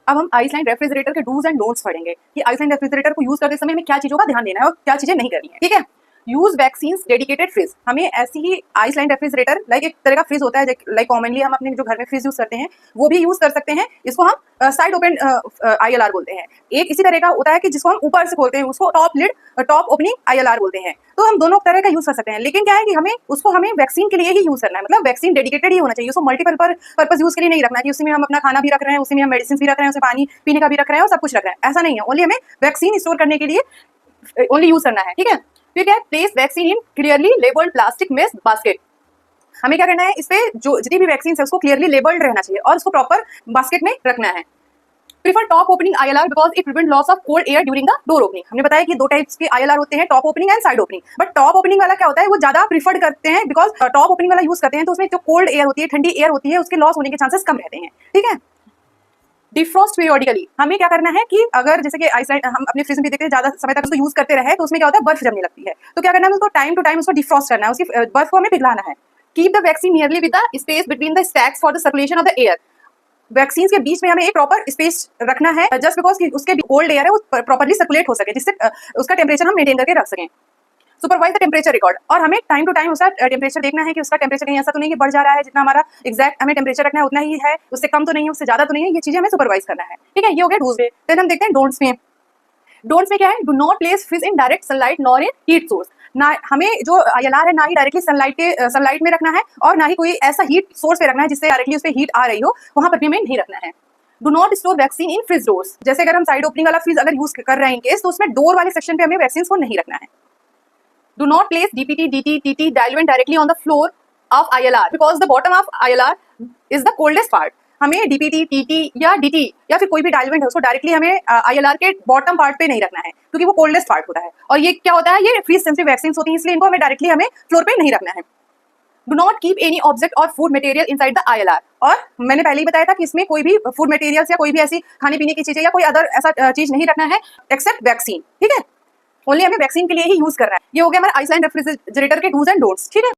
अब हम Iceland refrigerator के डूज एंड डोंट्स पढ़ेंगे कि आइसलैंड रेफ्रिजरेटर को यूज करते समय हमें क्या चीजों का ध्यान देना है और क्या चीजें नहीं करनी है। ठीक है, यूज वैक्सीन्स डेडिकेटेड फ्रिज। हमें ऐसी ही आइसलैंड रेफ्रिजरेटर लाइक एक तरह का फ्रिज होता है, लाइक कॉमनली हम अपने जो घर में फ्रिज यूज करते हैं वो भी यूज कर सकते हैं। इसको हम साइड ओपन ILR बोलते हैं। एक इसी तरह का होता है कि जिसको हम ऊपर से खोलते हैं, उसको top lid top opening ILR बोलते हैं। तो हम दोनों तरह का यूज कर सकते हैं, लेकिन क्या है कि हमें वैक्सीन के लिए ही यूज करना है, मतलब वैक्सीन डेडिकेटेड ही होना चाहिए। उसको मल्टीपल पर्पज यूज के लिए नहीं रखना है कि उसी में हम अपना खाना भी रख रहे हैं, उसी में हम मेडिसिन भी रख रहे हैं, उसे पानी पीने का भी रख रहे हैं और सब कुछ रख रहे हैं, ऐसा नहीं है। ओनली हमें वैक्सीन स्टोर करने के लिए ओनली यूज करना है। ठीक है, फिर क्या है, place vaccine in clearly labelled plastic mesh basket. हमें क्या करना है, इस पे जो जितनी भी वैक्सीन है उसको क्लियरली लेबल्ड रहना चाहिए और उसको प्रॉपर बास्केट में रखना है। Prefer top opening ILR because it prevent loss of cold air during the door opening. हमने बताया कि दो टाइप्स के ILR होते हैं, top opening and side opening. But top opening वाला क्या होता है, वो ज्यादा प्रीफर्ड करते हैं बिकॉज टॉप ओपनिंग वाला यूज करते हैं तो उसमें जो कोल्ड एयर होती है, ठंडी एयर होती है, उसके लॉस होने के चांसेस कम रहते हैं। ठीक है, डिफ्रॉस्ट पीरियोडिकली। हमें क्या करना है कि अगर जैसे कि आइसलैंड हम अपने फ्रिज में देखते हैं ज्यादा समय तक उसको यूज करते रहे तो उसमें क्या होता है, बर्फ जमने लगती है। तो क्या करना है, उसको टाइम टू टाइम उसको डिफ्रॉस्ट करना है, उसकी बर्फ को हमें पिघलाना है। Keep the vaccine nearly with the space between the stacks for the circulation of the air. Vaccine के बीच में हमें एक प्रॉपर स्पेस रखना है जस्ट बिकॉज उसके कोल्ड एयर है वो प्रॉपरली सर्कुलेट हो सके, जिससे उसका टेम्परेचर हम मेंटेन करके रख सकें। Supervise the temperature record. और हमें टाइम टू टाइम उसका टेम्परेचर देखना है कि उसका टेम्परेचर कहीं ऐसा तो नहीं कि बढ़ जा रहा है, जितना हमारा एग्जैक्ट हमें टेम्परेचर रखना है उतना ही है, उससे कम तो नहीं है, उससे ज्यादा तो नहीं है, ये चीजें हमें सुपरवाइज करना है। ठीक है, ये हो गया डूज में। देन हम देखते हैं डोंट्स में। डोंट्स में क्या है, do not place fridge in direct sunlight nor in heat source. ना हमें जो ILR है ना ही डायरेक्टली सनलाइट में रखना है और ना ही कोई ऐसा हीट सोर्स पे रखना है जिससे डायरेक्टली उस पर हीट आ रही हो, वहां पर भी हमें नहीं रखना है। Do not store vaccine in fridge doors. जैसे अगर हम साइड ओपनिंग वाला फ्रिज अगर यूज कर रहे हैं केस, तो उसमें डोर वाले सेक्शन पे हमें वैक्सीन को नहीं रखना है। Do not place DPT, DT, TT diluent directly on the floor of ILR because the bottom of ILR is the coldest part. हमें DPT, TT या DT या फिर कोई भी डाइल्यूएंट है उसको डायरेक्टली हमें ILR के बॉटम पार्ट पे नहीं रखना है, क्योंकि वो कोल्डेस्ट पार्ट होता है। और ये क्या होता है, ये फ्रीज सेंसिटिव वैक्सीन होती है, इसलिए इनको हमें डायरेक्टली हमें फ्लोर पे नहीं रखना है। Do not keep any object और food material inside the ILR। और मैंने पहले ही बताया था कि इसमें कोई भी फूड मटेरियल्स या कोई भी ऐसी खाने पीने की चीजें या कोई अदर ऐसा चीज नहीं रखना है एक्सेप्ट वैक्सीन। ठीक है, ओनली हमें वैक्सीन के लिए ही यूज करना है। ये हो गया हमारा आइसलैंड रेफ्रिजरेटर के डूज एंड डोंट्स। ठीक है।